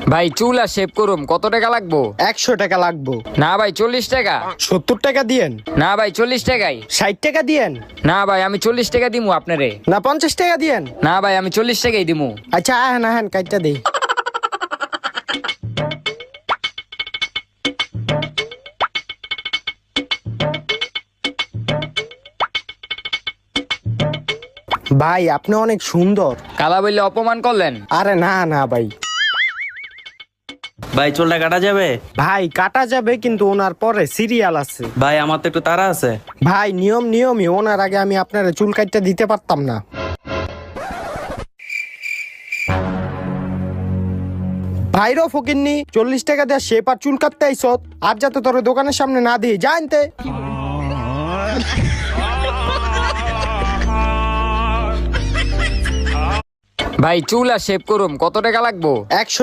ভাই চুল আর শেভ করুম, কত টাকা লাগবো? 100 টাকা লাগবো। না ভাই 40 টাকা। 70 টাকা দিয়েন। না ভাই 40 টাকাই। 60 টাকা দিয়েন। না ভাই আমি 40 টাকা দিমু আপনারে। না 50 টাকা দিয়েন। না ভাই আমি 40 টাকাই দিমু। আচ্ছা আহেন আহেন কাইটা দেই। ভাই আপনি অনেক সুন্দর। কালা বললে অপমান করলেন। আরে না না ভাই। ভাই চুলটা কাটা যাবে? ভাই কাটা যাবে কিন্তু ওনার পরে সিরিয়াল আছে। ভাই আমার তো একটু তাড়া আছে। ভাই নিয়মই, ওনার আগে আমি আপনার চুল কাটটা দিতে পারতাম না। ভাইরও ফকিরনি 40 টাকা দেয়া শেপ আর চুল কাটতে আইসত, আর যাতে তোর দোকানের সামনে না দিই জানতে। ভাই চুল আর শেভ করুম, কত টাকা লাগবো? 100